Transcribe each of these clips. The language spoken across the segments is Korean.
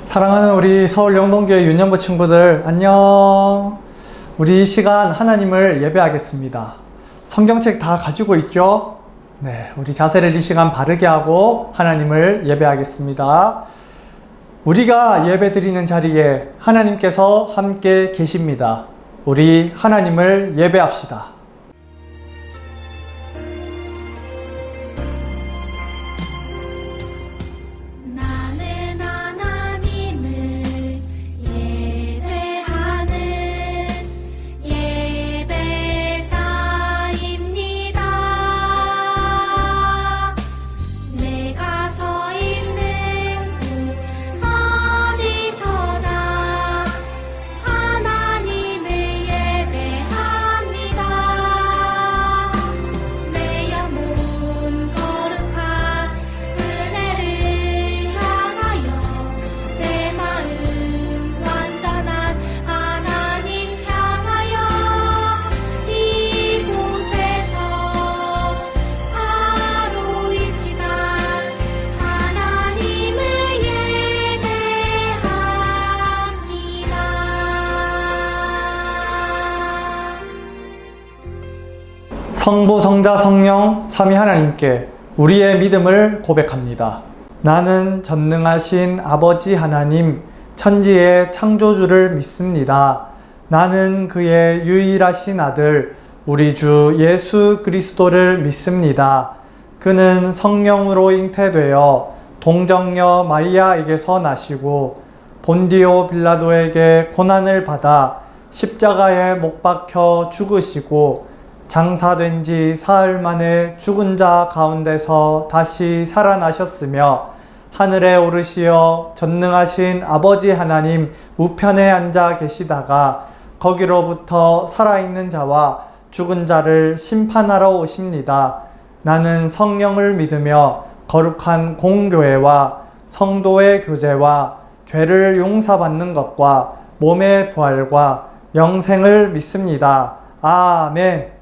사랑하는 우리 서울 영동교회 윤년부 친구들 안녕. 우리 이 시간 하나님을 예배하겠습니다. 성경책 다 가지고 있죠? 네, 우리 자세를 이 시간 바르게 하고 하나님을 예배하겠습니다. 우리가 예배 드리는 자리에 하나님께서 함께 계십니다. 우리 하나님을 예배합시다. 성부, 성자, 성령, 삼위 하나님께 우리의 믿음을 고백합니다. 나는 전능하신 아버지 하나님, 천지의 창조주를 믿습니다. 나는 그의 유일하신 아들, 우리 주 예수 그리스도를 믿습니다. 그는 성령으로 잉태되어 동정녀 마리아에게서 나시고 본디오 빌라도에게 고난을 받아 십자가에 못 박혀 죽으시고 장사된 지 사흘 만에 죽은 자 가운데서 다시 살아나셨으며 하늘에 오르시어 전능하신 아버지 하나님 우편에 앉아 계시다가 거기로부터 살아있는 자와 죽은 자를 심판하러 오십니다. 나는 성령을 믿으며 거룩한 공교회와 성도의 교제와 죄를 용서받는 것과 몸의 부활과 영생을 믿습니다. 아멘.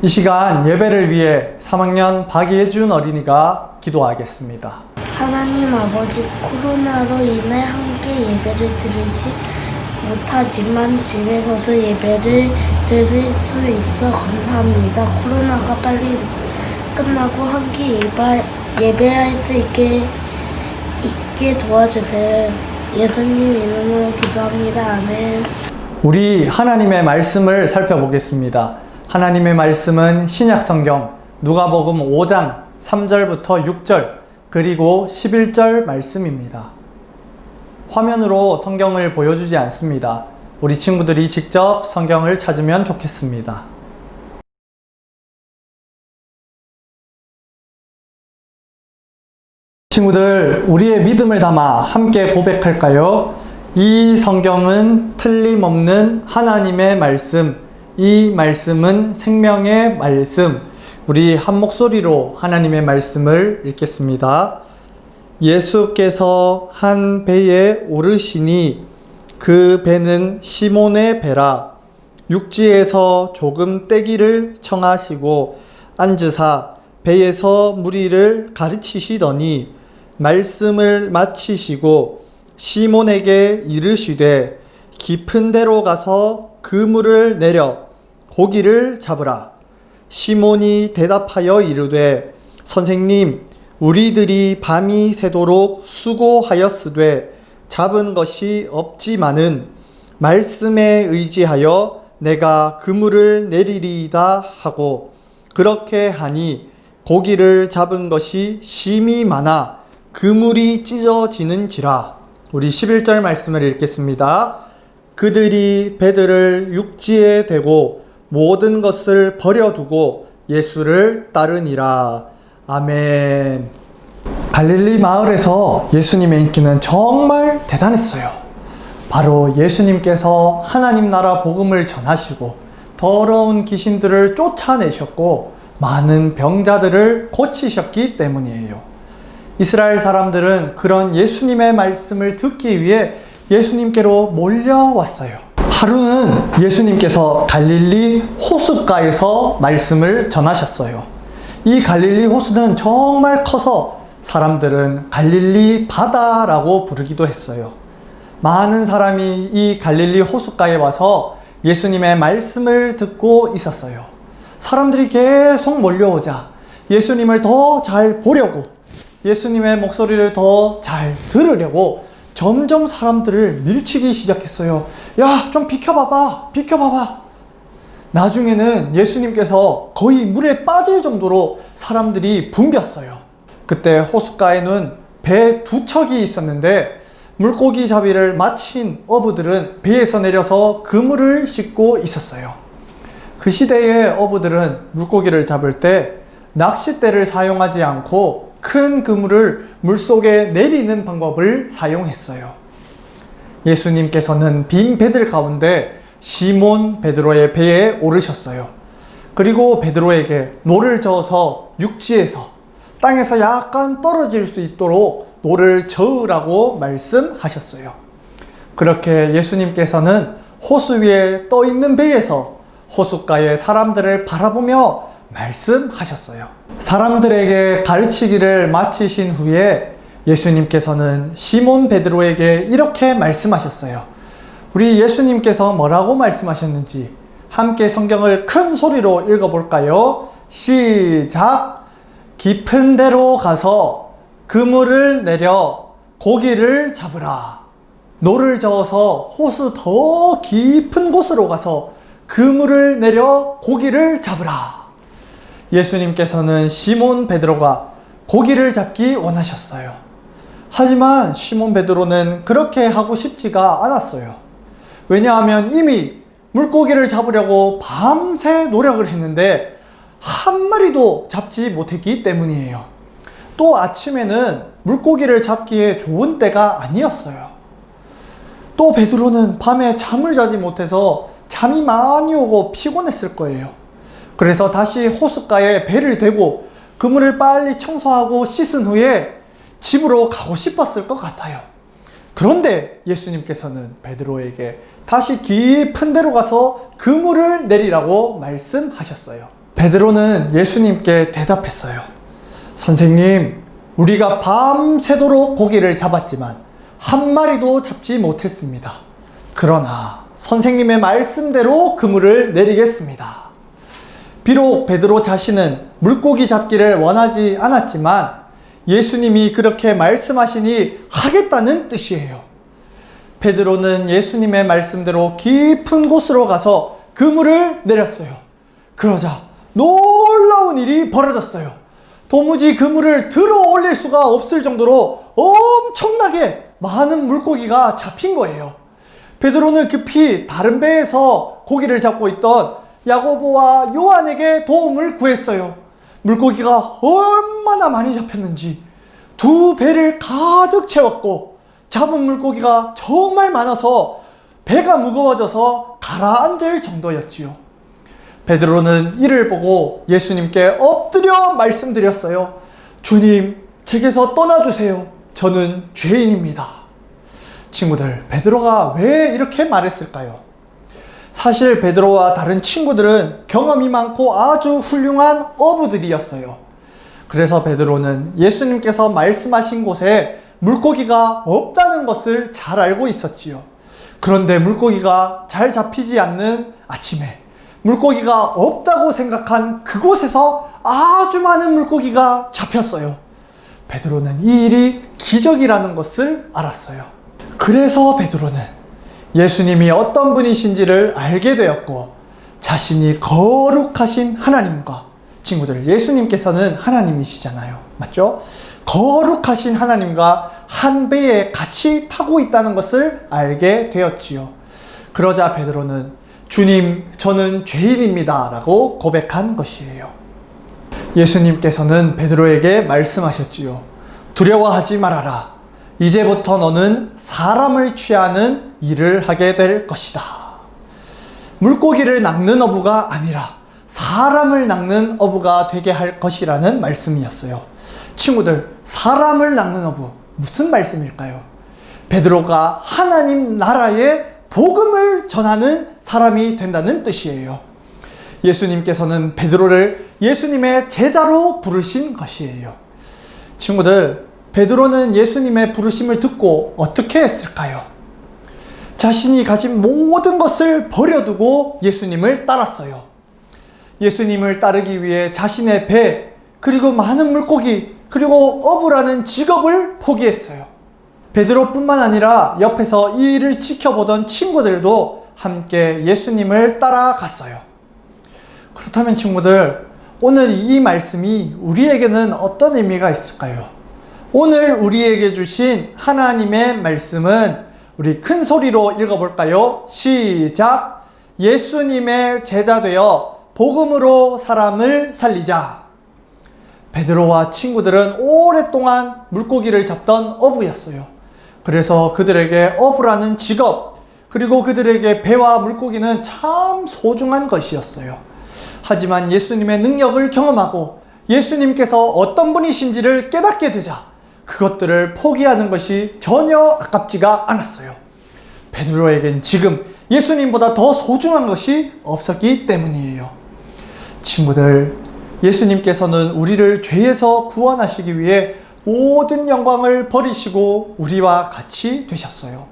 이 시간 예배를 위해 3학년 박예준 어린이가 기도하겠습니다. 하나님 아버지, 코로나로 인해 함께 예배를 드리지 못하지만 집에서도 예배를 드릴 수 있어 감사합니다. 코로나가 빨리 끝나고 함께 예배할 수 있게 도와주세요. 예수님 이름으로 기도합니다. 아멘. 우리 하나님의 말씀을 살펴보겠습니다. 하나님의 말씀은 신약성경 누가복음 5장 3절부터 6절 그리고 11절 말씀입니다. 화면으로 성경을 보여주지 않습니다. 우리 친구들이 직접 성경을 찾으면 좋겠습니다. 친구들, 우리의 믿음을 담아 함께 고백할까요? 이 성경은 틀림없는 하나님의 말씀, 이 말씀은 생명의 말씀. 우리 한 목소리로 하나님의 말씀을 읽겠습니다. 예수께서 한 배에 오르시니 그 배는 시몬의 배라. 육지에서 조금 떼기를 청하시고 앉으사 배에서 무리를 가르치시더니 말씀을 마치시고 시몬에게 이르시되 깊은 데로 가서 그물을 내려 고기를 잡으라. 시몬이 대답하여 이르되 선생님, 우리들이 밤이 새도록 수고하였으되 잡은 것이 없지만은 말씀에 의지하여 내가 그물을 내리리이다 하고 그렇게 하니 고기를 잡은 것이 심히 많아 그물이 찢어지는지라. 우리 11절 말씀을 읽겠습니다. 그들이 배들을 육지에 대고 모든 것을 버려두고 예수를 따르니라. 아멘. 갈릴리 마을에서 예수님의 인기는 정말 대단했어요. 바로 예수님께서 하나님 나라 복음을 전하시고 더러운 귀신들을 쫓아내셨고 많은 병자들을 고치셨기 때문이에요. 이스라엘 사람들은 그런 예수님의 말씀을 듣기 위해 예수님께로 몰려왔어요. 하루는 예수님께서 갈릴리 호숫가에서 말씀을 전하셨어요. 이 갈릴리 호수는 정말 커서 사람들은 갈릴리 바다라고 부르기도 했어요. 많은 사람이 이 갈릴리 호숫가에 와서 예수님의 말씀을 듣고 있었어요. 사람들이 계속 몰려오자 예수님을 더 잘 보려고, 예수님의 목소리를 더 잘 들으려고 점점 사람들을 밀치기 시작했어요. 야, 좀 비켜봐봐, 비켜봐봐. 나중에는 예수님께서 거의 물에 빠질 정도로 사람들이 붐볐어요. 그때 호숫가에는 배 두 척이 있었는데 물고기 잡이를 마친 어부들은 배에서 내려서 그물을 싣고 있었어요. 그 시대의 어부들은 물고기를 잡을 때 낚싯대를 사용하지 않고 큰 그물을 물속에 내리는 방법을 사용했어요. 예수님께서는 빈 배들 가운데 시몬 베드로의 배에 오르셨어요. 그리고 베드로에게 노를 저어서 육지에서 땅에서 약간 떨어질 수 있도록 노를 저으라고 말씀하셨어요. 그렇게 예수님께서는 호수 위에 떠 있는 배에서 호숫가의 사람들을 바라보며 말씀하셨어요. 사람들에게 가르치기를 마치신 후에 예수님께서는 시몬 베드로에게 이렇게 말씀하셨어요. 우리 예수님께서 뭐라고 말씀하셨는지 함께 성경을 큰 소리로 읽어볼까요? 시작! 깊은 데로 가서 그물을 내려 고기를 잡으라. 노를 저어서 호수 더 깊은 곳으로 가서 그물을 내려 고기를 잡으라. 예수님께서는 시몬 베드로가 고기를 잡기 원하셨어요. 하지만 시몬 베드로는 그렇게 하고 싶지가 않았어요. 왜냐하면 이미 물고기를 잡으려고 밤새 노력을 했는데 한 마리도 잡지 못했기 때문이에요. 또 아침에는 물고기를 잡기에 좋은 때가 아니었어요. 또 베드로는 밤에 잠을 자지 못해서 잠이 많이 오고 피곤했을 거예요. 그래서 다시 호숫가에 배를 대고 그물을 빨리 청소하고 씻은 후에 집으로 가고 싶었을 것 같아요. 그런데 예수님께서는 베드로에게 다시 깊은 데로 가서 그물을 내리라고 말씀하셨어요. 베드로는 예수님께 대답했어요. 선생님, 우리가 밤새도록 고기를 잡았지만 한 마리도 잡지 못했습니다. 그러나 선생님의 말씀대로 그물을 내리겠습니다. 비록 베드로 자신은 물고기 잡기를 원하지 않았지만 예수님이 그렇게 말씀하시니 하겠다는 뜻이에요. 베드로는 예수님의 말씀대로 깊은 곳으로 가서 그물을 내렸어요. 그러자 놀라운 일이 벌어졌어요. 도무지 그물을 들어 올릴 수가 없을 정도로 엄청나게 많은 물고기가 잡힌 거예요. 베드로는 급히 다른 배에서 고기를 잡고 있던 야고보와 요한에게 도움을 구했어요. 물고기가 얼마나 많이 잡혔는지 두 배를 가득 채웠고 잡은 물고기가 정말 많아서 배가 무거워져서 가라앉을 정도였지요. 베드로는 이를 보고 예수님께 엎드려 말씀드렸어요. 주님, 제게서 떠나주세요. 저는 죄인입니다. 친구들, 베드로가 왜 이렇게 말했을까요? 사실 베드로와 다른 친구들은 경험이 많고 아주 훌륭한 어부들이었어요. 그래서 베드로는 예수님께서 말씀하신 곳에 물고기가 없다는 것을 잘 알고 있었지요. 그런데 물고기가 잘 잡히지 않는 아침에 물고기가 없다고 생각한 그곳에서 아주 많은 물고기가 잡혔어요. 베드로는 이 일이 기적이라는 것을 알았어요. 그래서 베드로는 예수님이 어떤 분이신지를 알게 되었고 자신이 거룩하신 하나님과, 친구들, 예수님께서는 하나님이시잖아요. 맞죠? 거룩하신 하나님과 한 배에 같이 타고 있다는 것을 알게 되었지요. 그러자 베드로는 주님, 저는 죄인입니다 라고 고백한 것이에요. 예수님께서는 베드로에게 말씀하셨지요. 두려워하지 말아라. 이제부터 너는 사람을 취하는 일을 하게 될 것이다. 물고기를 낚는 어부가 아니라 사람을 낚는 어부가 되게 할 것이라는 말씀이었어요. 친구들, 사람을 낚는 어부, 무슨 말씀일까요? 베드로가 하나님 나라의 복음을 전하는 사람이 된다는 뜻이에요. 예수님께서는 베드로를 예수님의 제자로 부르신 것이에요. 친구들, 베드로는 예수님의 부르심을 듣고 어떻게 했을까요? 자신이 가진 모든 것을 버려두고 예수님을 따랐어요. 예수님을 따르기 위해 자신의 배, 그리고 많은 물고기, 그리고 어부라는 직업을 포기했어요. 베드로뿐만 아니라 옆에서 이 일을 지켜보던 친구들도 함께 예수님을 따라갔어요. 그렇다면 친구들, 오늘 이 말씀이 우리에게는 어떤 의미가 있을까요? 오늘 우리에게 주신 하나님의 말씀은 우리 큰 소리로 읽어볼까요? 시작! 예수님의 제자 되어 복음으로 사람을 살리자. 베드로와 친구들은 오랫동안 물고기를 잡던 어부였어요. 그래서 그들에게 어부라는 직업, 그리고 그들에게 배와 물고기는 참 소중한 것이었어요. 하지만 예수님의 능력을 경험하고 예수님께서 어떤 분이신지를 깨닫게 되자 그것들을 포기하는 것이 전혀 아깝지가 않았어요. 베드로에겐 지금 예수님보다 더 소중한 것이 없었기 때문이에요. 친구들, 예수님께서는 우리를 죄에서 구원하시기 위해 모든 영광을 버리시고 우리와 같이 되셨어요.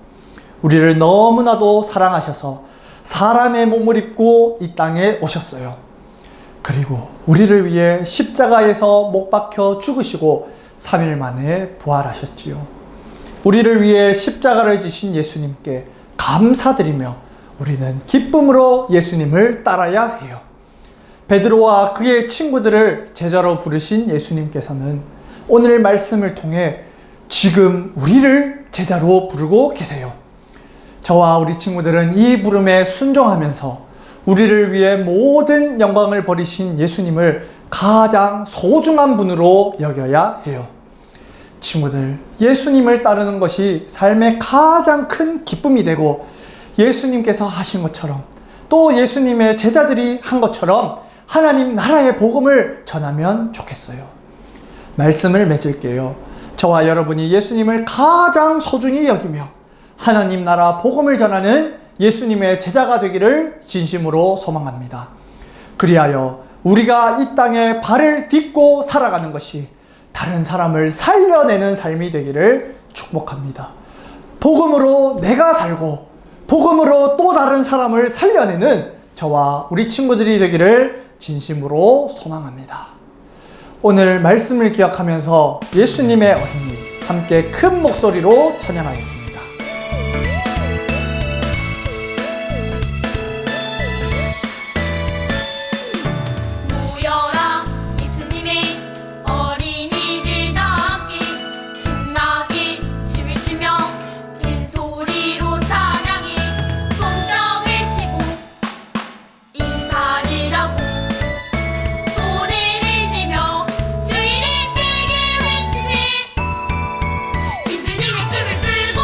우리를 너무나도 사랑하셔서 사람의 몸을 입고 이 땅에 오셨어요. 그리고 우리를 위해 십자가에서 못 박혀 죽으시고 3일 만에 부활하셨지요. 우리를 위해 십자가를 지신 예수님께 감사드리며 우리는 기쁨으로 예수님을 따라야 해요. 베드로와 그의 친구들을 제자로 부르신 예수님께서는 오늘 말씀을 통해 지금 우리를 제자로 부르고 계세요. 저와 우리 친구들은 이 부름에 순종하면서 우리를 위해 모든 영광을 버리신 예수님을 가장 소중한 분으로 여겨야 해요. 친구들, 예수님을 따르는 것이 삶의 가장 큰 기쁨이 되고 예수님께서 하신 것처럼 또 예수님의 제자들이 한 것처럼 하나님 나라의 복음을 전하면 좋겠어요. 말씀을 맺을게요. 저와 여러분이 예수님을 가장 소중히 여기며 하나님 나라 복음을 전하는 예수님의 제자가 되기를 진심으로 소망합니다. 그리하여 우리가 이 땅에 발을 딛고 살아가는 것이 다른 사람을 살려내는 삶이 되기를 축복합니다. 복음으로 내가 살고 복음으로 또 다른 사람을 살려내는 저와 우리 친구들이 되기를 진심으로 소망합니다. 오늘 말씀을 기억하면서 예수님의 어린이 함께 큰 목소리로 찬양하겠습니다. 모여라 예수님의 어린이들 다 함께 신나게 춤을 추며 큰 소리로 찬양해 손뼉을 치고 인사를 하고 소리를 내며 주의를 크게 외치세 예수님의 꿈을 끌고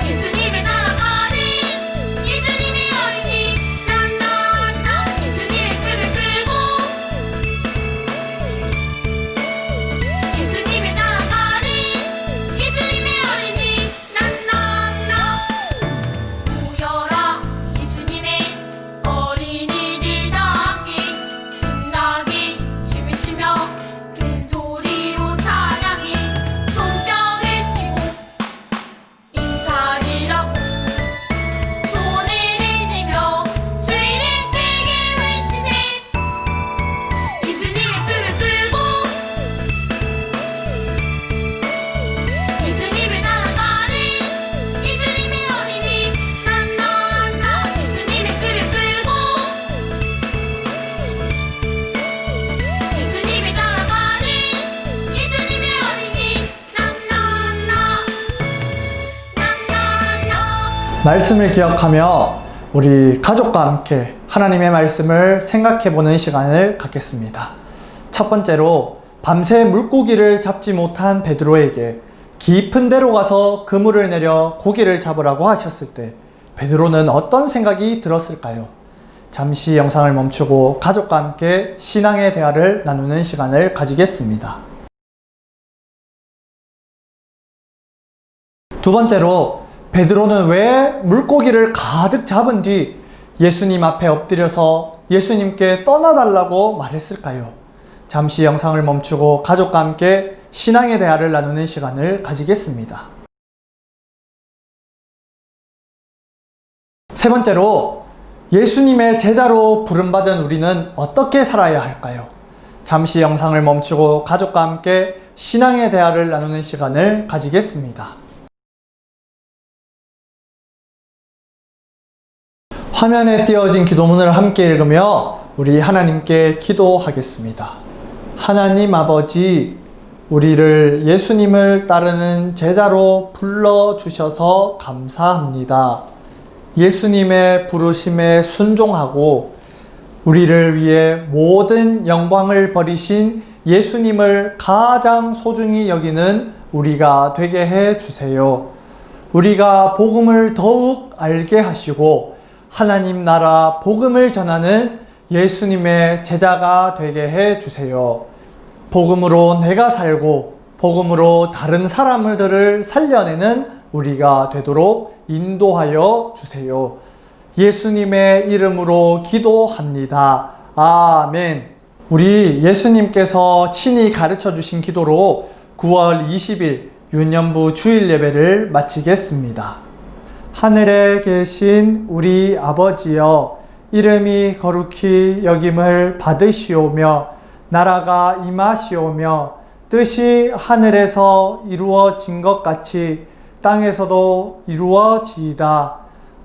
예수님의 나라가는 예수님의 어린이 난나나 예수님의 꿈을 끌고 예수님의 나라가는 예수님의 어린이 난나나 모여라 예수님의 어린이들 다 함께 신나게 춤을 추며 큰 소리로 찬양해 손뼉을 치고 인사를 하고 손을 내며 주의를 크게 외치세 예수님의 꿈을 끌고 예수님의 나라가는 예수님의 어린이 난나나 예수님의 꿈을 끌고 예수님의 나라가는 예수님의 어린이 난나나 말씀을 기억하며 우리 가족과 함께 하나님의 말씀을 생각해보는 시간을 갖겠습니다. 첫 번째로 밤새 물고기를 잡지 못한 베드로에게 깊은 데로 가서 그물을 내려 고기를 잡으라고 하셨을 때 베드로는 어떤 생각이 들었을까요? 잠시 영상을 멈추고 가족과 함께 신앙의 대화를 나누는 시간을 가지겠습니다. 두 번째로 베드로는 왜 물고기를 가득 잡은 뒤 예수님 앞에 엎드려서 예수님께 떠나달라고 말했을까요? 잠시 영상을 멈추고 가족과 함께 신앙의 대화를 나누는 시간을 가지겠습니다. 세 번째로 예수님의 제자로 부름받은 우리는 어떻게 살아야 할까요? 잠시 영상을 멈추고 가족과 함께 신앙의 대화를 나누는 시간을 가지겠습니다. 화면에 띄어진 기도문을 함께 읽으며 우리 하나님께 기도하겠습니다. 하나님 아버지, 우리를 예수님을 따르는 제자로 불러주셔서 감사합니다. 예수님의 부르심에 순종하고 우리를 위해 모든 영광을 버리신 예수님을 가장 소중히 여기는 우리가 되게 해 주세요. 우리가 복음을 더욱 알게 하시고 하나님 나라 복음을 전하는 예수님의 제자가 되게 해 주세요. 복음으로 내가 살고 복음으로 다른 사람들을 살려내는 우리가 되도록 인도하여 주세요. 예수님의 이름으로 기도합니다. 아멘. 우리 예수님께서 친히 가르쳐 주신 기도로 9월 20일 유년부 주일 예배를 마치겠습니다. 하늘에 계신 우리 아버지여, 이름이 거룩히 여김을 받으시오며 나라가 임하시오며 뜻이 하늘에서 이루어진 것 같이 땅에서도 이루어지이다.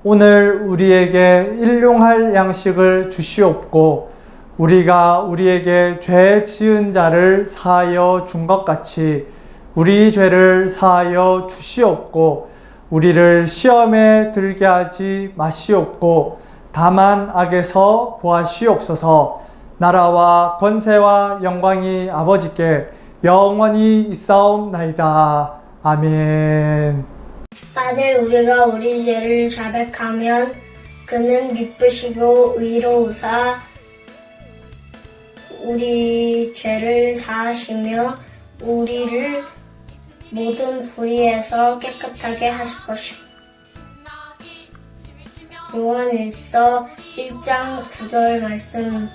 오늘 우리에게 일용할 양식을 주시옵고 우리가 우리에게 죄 지은 자를 사하여 준 것 같이 우리 죄를 사하여 주시옵고 우리를 시험에 들게 하지 마시옵고 다만 악에서 구하시옵소서. 나라와 권세와 영광이 아버지께 영원히 있사옵나이다. 아멘. 만일 우리가 우리 죄를 자백하면 그는 기쁘시고 의로우사 우리 죄를 사하시며 우리를 모든 불의에서 깨끗하게 하실 것이요 요한일서 1장 9절 말씀